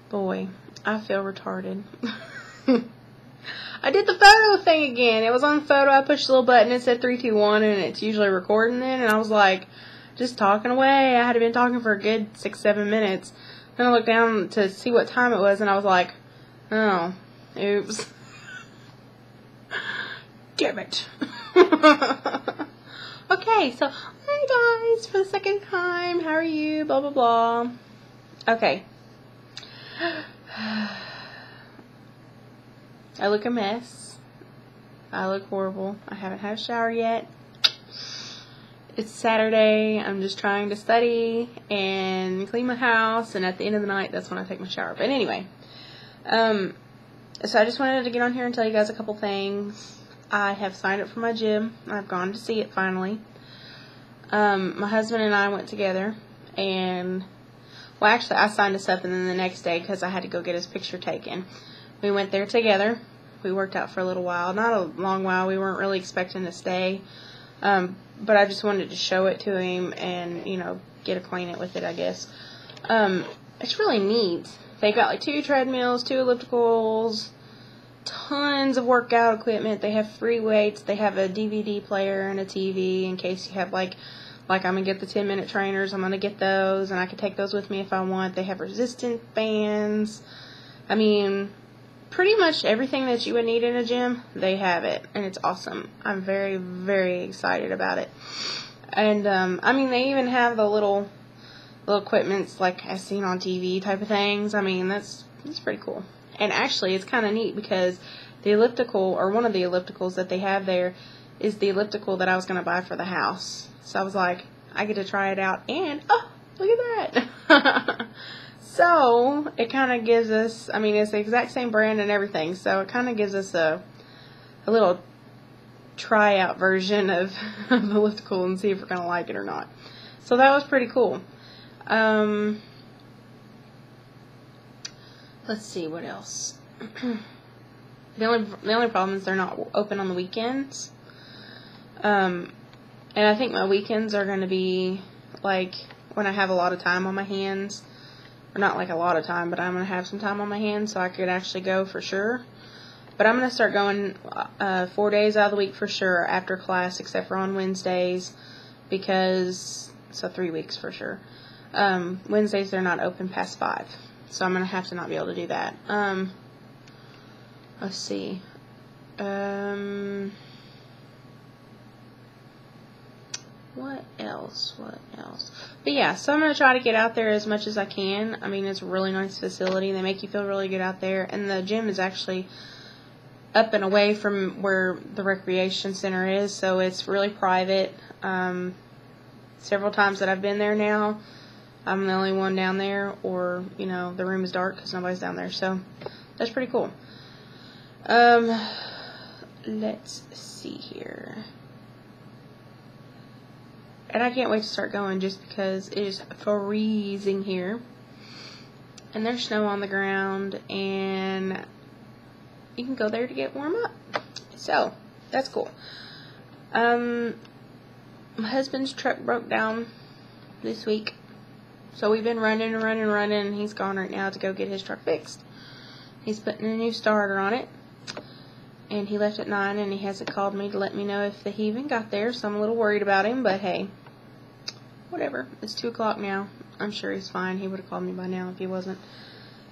Boy, I feel retarded. I did the photo thing again. It was on photo. I pushed the little button. It said 3, 2, 1, and it's usually recording then. And I was like, just talking away. I had been talking for a good 6, 7 minutes. Then I looked down to see what time it was, and I was like, oh, oops. Damn it. Okay, so, hi guys, for the second time. How are you? Blah, blah, blah. Okay. I look a mess. I look horrible. I haven't had a shower yet. It's Saturday. I'm just trying to study and clean my house, and at the end of the night, that's when I take my shower. But anyway, so I just wanted to get on here and tell you guys a couple things. I have signed up for my gym. I've gone to see it finally. My husband and I went together, and well, actually, I signed us up, and then the next day, because I had to go get his picture taken, we went there together. We worked out for a little while. Not a long while. We weren't really expecting to stay. But I just wanted to show it to him and, you know, get acquainted with it, I guess. It's really neat. They got like 2 treadmills, 2 ellipticals, tons of workout equipment. They have free weights. They have a DVD player and a TV in case you have like I'm going to get the 10-minute trainers. I'm going to get those, and I can take those with me if I want. They have resistant bands. I mean, pretty much everything that you would need in a gym, they have it, and it's awesome. I'm very, very excited about it. And, I mean, they even have the little equipments like as seen on TV type of things. I mean, that's pretty cool. And actually, it's kind of neat because the elliptical, or one of the ellipticals that they have there, is the elliptical that I was going to buy for the house. So I was like, I get to try it out, and, oh, look at that. So, it kind of gives us, I mean, it's the exact same brand and everything, so it kind of gives us a little tryout version of the elliptical and see if we're going to like it or not. So that was pretty cool. Let's see, what else? The only problem is they're not open on the weekends. And I think my weekends are going to be, like, when I have a lot of time on my hands. Or not like a lot of time, but I'm going to have some time on my hands so I could actually go for sure. But I'm going to start going 4 days out of the week for sure after class, except for on Wednesdays. Because, so 3 weeks for sure. Wednesdays they're not open past 5. So I'm going to have to not be able to do that. Let's see. What else? But yeah, so I'm going to try to get out there as much as I can. I mean, it's a really nice facility. They make you feel really good out there. And the gym is actually up and away from where the recreation center is. So it's really private. Several times that I've been there now, I'm the only one down there. Or, you know, the room is dark because nobody's down there. So that's pretty cool. Let's see here. And I can't wait to start going just because it is freezing here. And there's snow on the ground. And you can go there to get warm up. So, that's cool. My husband's truck broke down this week. So we've been running. He's gone right now to go get his truck fixed. He's putting a new starter on it. And he left at 9, and he hasn't called me to let me know if he even got there. So I'm a little worried about him, but hey. Whatever. It's 2 o'clock now. I'm sure he's fine. He would have called me by now if he wasn't.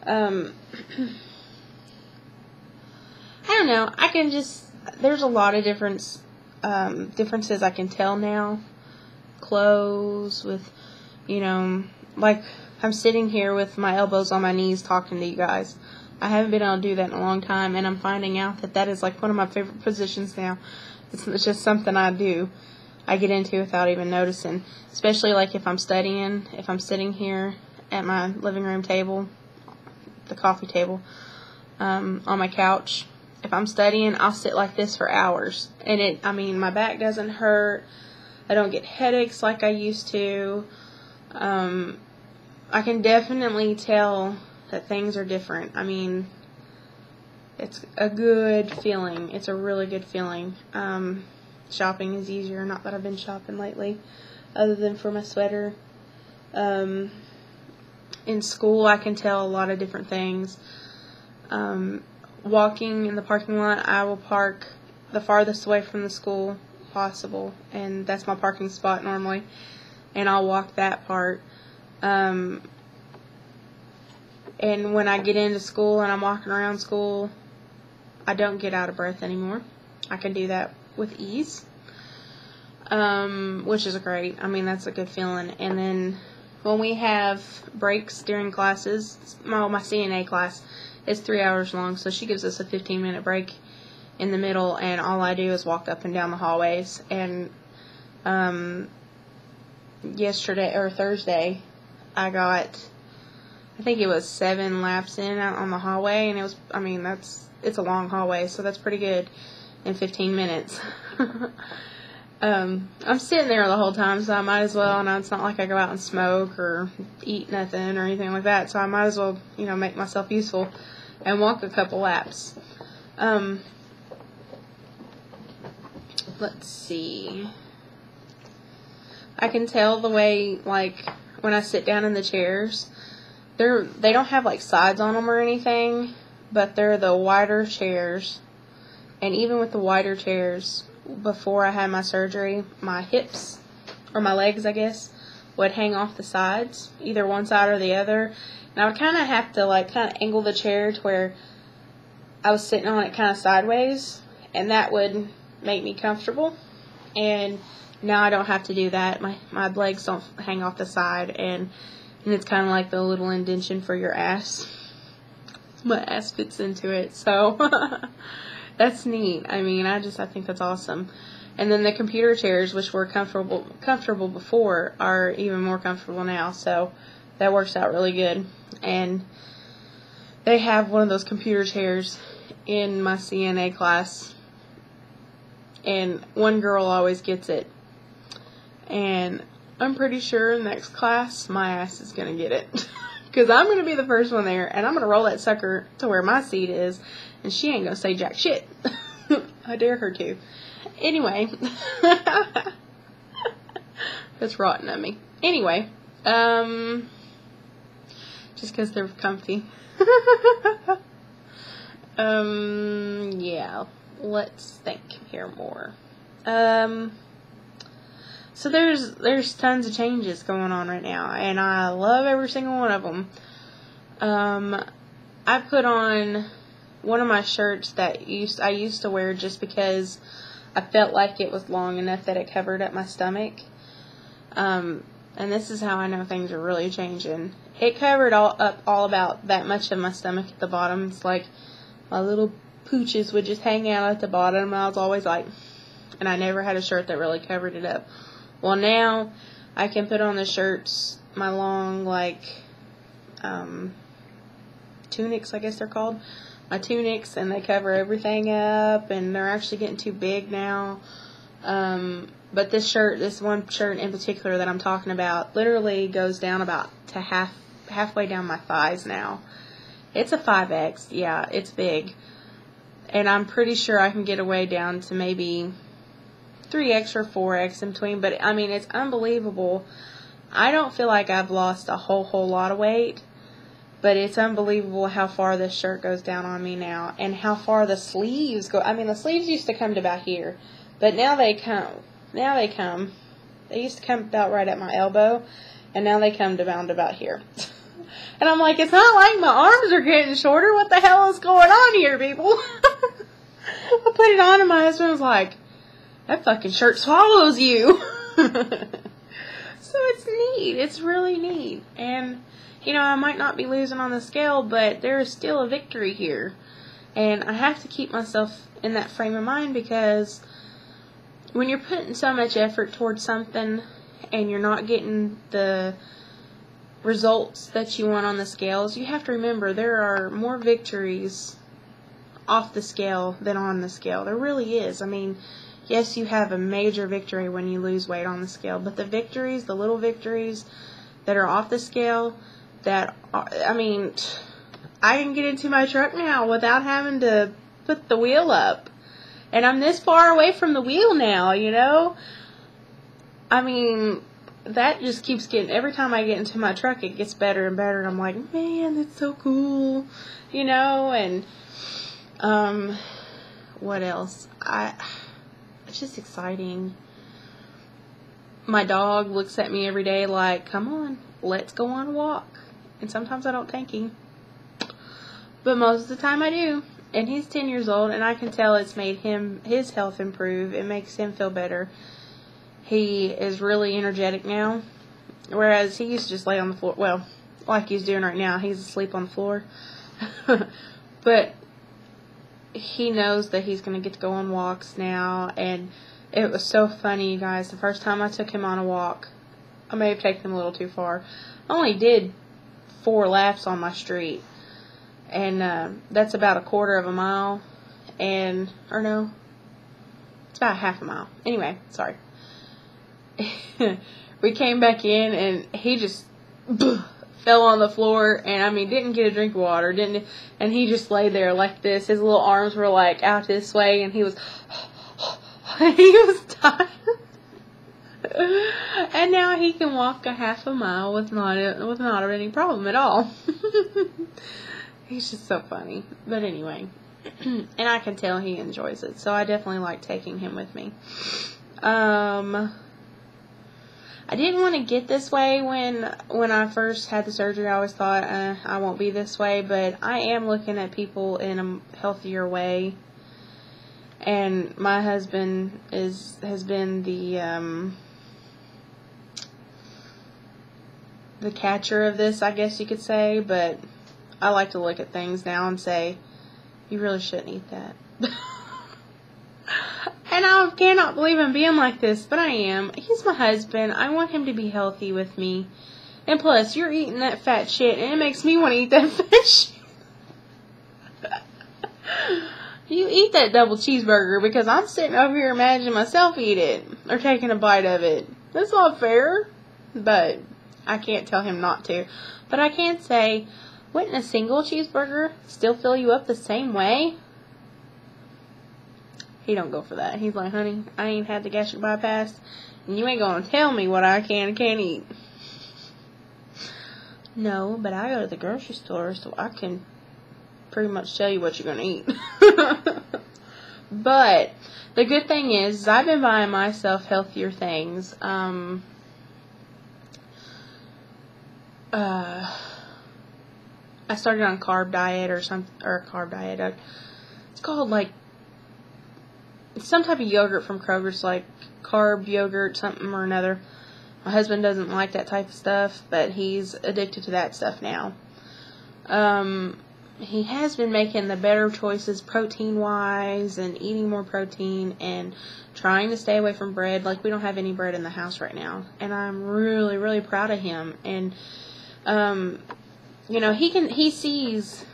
I don't know. I can just... There's a lot of differences I can tell now. Clothes with, you know... Like, I'm sitting here with my elbows on my knees talking to you guys. I haven't been able to do that in a long time, and I'm finding out that is like one of my favorite positions now. It's just something I do. I get into without even noticing. Especially like if I'm studying, if I'm sitting here at my living room table, the coffee table, on my couch. If I'm studying, I'll sit like this for hours. And I mean, my back doesn't hurt. I don't get headaches like I used to. I can definitely tell that things are different. I mean, it's a good feeling. It's a really good feeling. Shopping is easier. Not that I've been shopping lately, other than for my sweater. in school, I can tell a lot of different things. Walking in the parking lot, I will park the farthest away from the school possible, and that's my parking spot normally, and I'll walk that part. And when I get into school and I'm walking around school, I don't get out of breath anymore. I can do that with ease, which is great. I mean, that's a good feeling. And then when we have breaks during classes, my CNA class is 3 hours long, so she gives us a 15-minute break in the middle, and all I do is walk up and down the hallways. And yesterday or Thursday, I think it was 7 laps in out on the hallway, and it was, I mean, it's a long hallway, so that's pretty good in 15 minutes. I'm sitting there the whole time, so I might as well, and it's not like I go out and smoke or eat nothing or anything like that, so I might as well, make myself useful and walk a couple laps. Let's see. I can tell the way, like, when I sit down in the chairs, they don't have, like, sides on them or anything, but they're the wider chairs. And even with the wider chairs, before I had my surgery, my hips, or my legs, I guess, would hang off the sides, either one side or the other. And I would kind of have to, like, kind of angle the chair to where I was sitting on it kind of sideways, and that would make me comfortable. And now I don't have to do that. My legs don't hang off the side, and it's kind of like the little indentation for your ass. My ass fits into it, so that's neat. I mean, I think that's awesome. And then the computer chairs, which were comfortable before, are even more comfortable now, so that works out really good. And they have one of those computer chairs in my CNA class, and one girl always gets it. And I'm pretty sure next class my ass is going to get it. Because I'm going to be the first one there, and I'm going to roll that sucker to where my seat is, and she ain't going to say jack shit. I dare her to. Anyway. That's rotten of me. Anyway. Just because they're comfy. Yeah. Let's think here more. So there's tons of changes going on right now, and I love every single one of them. I put on one of my shirts that I used to wear just because I felt like it was long enough that it covered up my stomach. And this is how I know things are really changing. It covered all about that much of my stomach at the bottom. It's like my little pooches would just hang out at the bottom, and I was always like, and I never had a shirt that really covered it up. Well, now I can put on the shirts, my long, like, tunics, I guess they're called. My tunics, and they cover everything up, and they're actually getting too big now. But this one shirt in particular that I'm talking about, literally goes down about to halfway down my thighs now. It's a 5X, yeah, it's big. And I'm pretty sure I can get away down to maybe 3X or 4X in between, but I mean, it's unbelievable. I don't feel like I've lost a whole lot of weight, but it's unbelievable how far this shirt goes down on me now, and how far the sleeves go. I mean, the sleeves used to come to about here, but now they come. They used to come about right at my elbow, and now they come down to about here. And I'm like, it's not like my arms are getting shorter. What the hell is going on here, people? I put it on, and my husband was like, that fucking shirt swallows you. So it's neat. It's really neat. And, I might not be losing on the scale, but there is still a victory here. And I have to keep myself in that frame of mind, because when you're putting so much effort towards something and you're not getting the results that you want on the scales, you have to remember there are more victories off the scale than on the scale. There really is. I mean, yes, you have a major victory when you lose weight on the scale, but the victories, the little victories that are off the scale, I can get into my truck now without having to put the wheel up. And I'm this far away from the wheel now, I mean, that just keeps getting, every time I get into my truck, it gets better and better. And I'm like, man, that's so cool, you know. And what else? It's just exciting. My dog looks at me every day like, come on, let's go on a walk. And sometimes I don't take him, but most of the time I do. And he's 10 years old, and I can tell it's made his health improve. It makes him feel better. He is really energetic now, whereas he used to just lay on the floor. Well, like he's doing right now, he's asleep on the floor. But he knows that he's going to get to go on walks now, and it was so funny, you guys. The first time I took him on a walk, I may have taken him a little too far. I only did 4 laps on my street, and that's about a quarter of a mile, or no, it's about half a mile. Anyway, sorry. We came back in, and he just fell on the floor, and I mean, didn't get a drink of water, and he just lay there like this. His little arms were like out this way, and he was tired. And now he can walk a half a mile with not any problem at all. He's just so funny. But anyway, and I can tell he enjoys it, so I definitely like taking him with me. I didn't want to get this way when I first had the surgery. I always thought I won't be this way, but I am looking at people in a healthier way. And my husband has been the catcher of this, I guess you could say. But I like to look at things now and say, you really shouldn't eat that. And I cannot believe I'm being like this, but I am. He's my husband. I want him to be healthy with me. And plus, you're eating that fat shit, and it makes me want to eat that fat shit. You eat that double cheeseburger, because I'm sitting over here imagining myself eat it, or taking a bite of it. That's not fair. But I can't tell him not to. But I can say, wouldn't a single cheeseburger still fill you up the same way? He don't go for that. He's like, honey, I ain't had the gastric bypass, and you ain't gonna tell me what I can and can't eat. No, but I go to the grocery store, so I can pretty much tell you what you're gonna eat. But the good thing is I've been buying myself healthier things. I started on carb diet or carb diet. It's called like, it's some type of yogurt from Kroger's, like carb yogurt, something or another. My husband doesn't like that type of stuff, but he's addicted to that stuff now. He has been making the better choices protein-wise and eating more protein and trying to stay away from bread. Like, we don't have any bread in the house right now. And I'm really, really proud of him. And, you know, he sees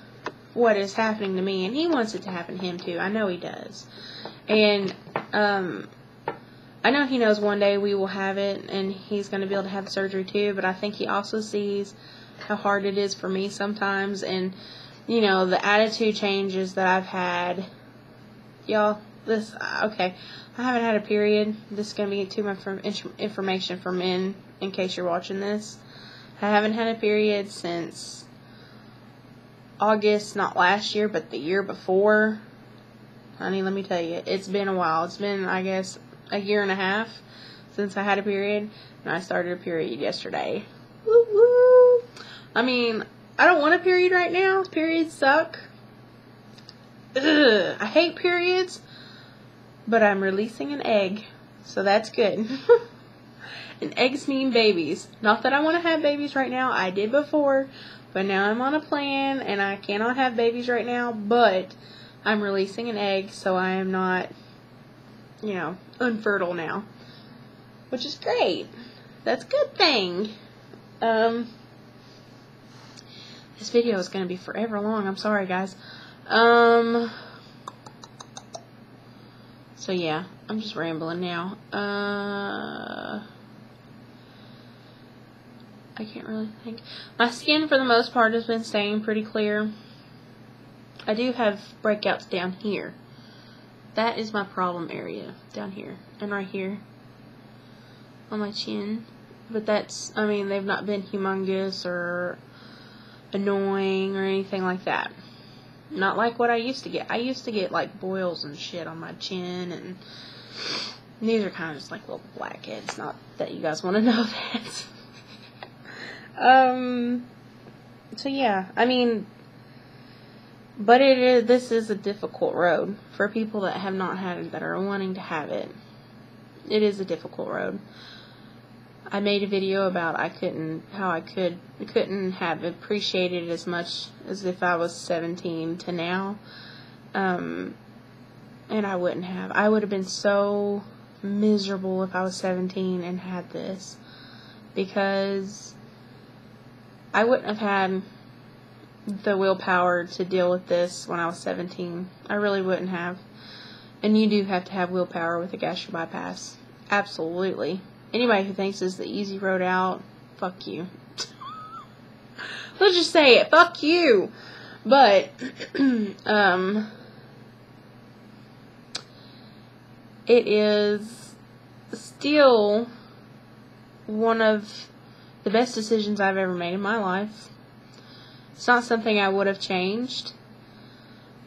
what is happening to me, and he wants it to happen to him too. I know he does. And I know he knows one day we will have it, and he's going to be able to have the surgery too, but I think he also sees how hard it is for me sometimes, and, you know, the attitude changes that I've had. Y'all, okay, I haven't had a period. This is going to be too much information for men, in case you're watching this. I haven't had a period since August, not last year, but the year before. Honey, let me tell you, it's been a while. It's been, I guess, a year and a half since I had a period, and I started a period yesterday. Woo woo! I mean, I don't want a period right now. Periods suck. Ugh, I hate periods, but I'm releasing an egg, so that's good. And eggs mean babies. Not that I want to have babies right now. I did before, but now I'm on a plan, and I cannot have babies right now, but I'm releasing an egg, so I am not, you know, unfertile now. Which is great. That's a good thing. This video is going to be forever long. I'm sorry, guys. So, yeah. I'm just rambling now. I can't really think. My skin, for the most part, has been staying pretty clear. I do have breakouts down here. That is my problem area, down here. And right here. On my chin. But that's, I mean, they've not been humongous or annoying or anything like that. Not like what I used to get. I used to get like boils and shit on my chin, and these are kind of just like little blackheads. Not that you guys want to know that. So yeah, I mean, but this is a difficult road for people that have not had it, that are wanting to have it. It is a difficult road. I made a video about how I couldn't have appreciated it as much as if I was 17 to now. And I wouldn't have. I would have been so miserable if I was 17 and had this, because I wouldn't have had the willpower to deal with this when I was 17. I really wouldn't have. And you do have to have willpower with a gastric bypass. Absolutely. Anybody who thinks this is the easy road out, fuck you. Let's just say it. Fuck you. But, it is still one of the best decisions I've ever made in my life. It's not something I would have changed.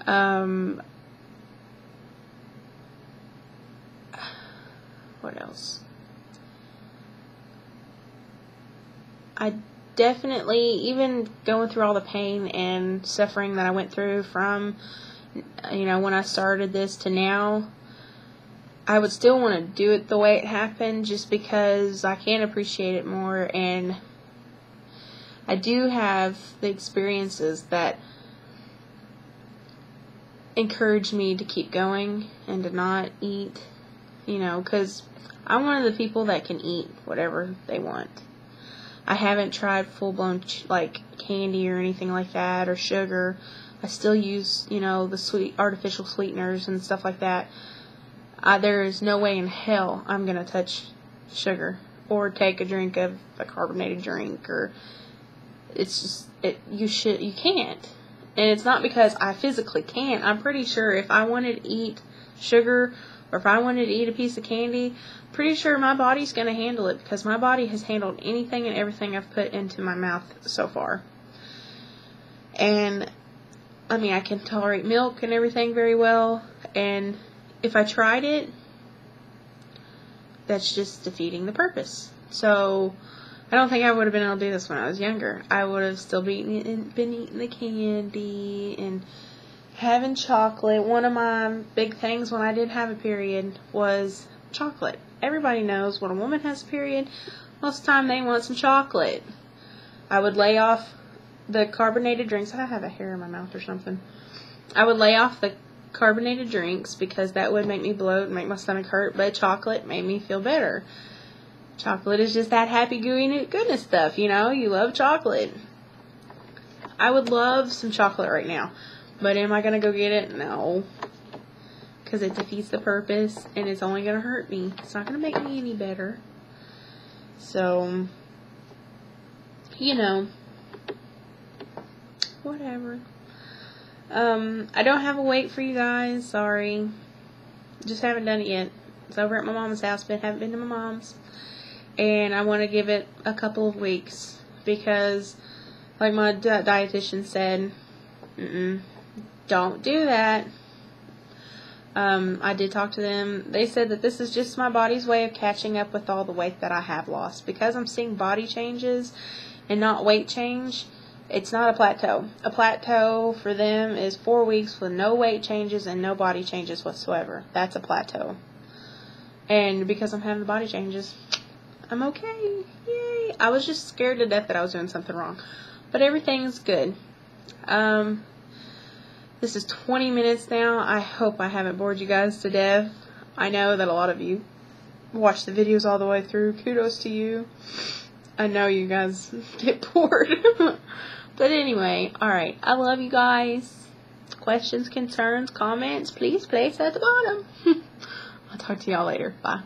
What else? I definitely, even going through all the pain and suffering that I went through from, when I started this to now, I would still want to do it the way it happened, just because I can appreciate it more, and I do have the experiences that encourage me to keep going and to not eat, because I'm one of the people that can eat whatever they want. I haven't tried full-blown, candy or anything like that, or sugar. I still use, the artificial sweeteners and stuff like that. There is no way in hell I'm going to touch sugar or take a drink of a carbonated drink, or it's just, you can't. And it's not because I physically can't. I'm pretty sure if I wanted to eat sugar, or if I wanted to eat a piece of candy, pretty sure my body's going to handle it, because my body has handled anything and everything I've put into my mouth so far. And, I can tolerate milk and everything very well, and if I tried it, that's just defeating the purpose. So, I don't think I would have been able to do this when I was younger. I would have still been eating the candy and having chocolate. One of my big things when I did have a period was chocolate. Everybody knows when a woman has a period, most of the time they want some chocolate. I would lay off the carbonated drinks. I have a hair in my mouth or something. I would lay off the carbonated drinks because that would make me bloat and make my stomach hurt, but chocolate made me feel better. Chocolate is just that happy, gooey goodness stuff, you love chocolate. I would love some chocolate right now, but am I going to go get it? No, because it defeats the purpose, and it's only going to hurt me. It's not going to make me any better. So, whatever. I don't have a weight for you guys, sorry. Just haven't done it yet. It's over at my mom's house, but haven't been to my mom's. And I want to give it a couple of weeks, because, like my dietitian said, don't do that. I did talk to them. They said that this is just my body's way of catching up with all the weight that I have lost. Because I'm seeing body changes and not weight change, it's not a plateau. A plateau for them is 4 weeks with no weight changes and no body changes whatsoever. That's a plateau. And because I'm having the body changes, I'm okay. Yay. I was just scared to death that I was doing something wrong. But everything's good. This is 20 minutes now. I hope I haven't bored you guys to death. I know that a lot of you watch the videos all the way through. Kudos to you. I know you guys get bored. But anyway, alright. I love you guys. Questions, concerns, comments, please place at the bottom. I'll talk to y'all later. Bye.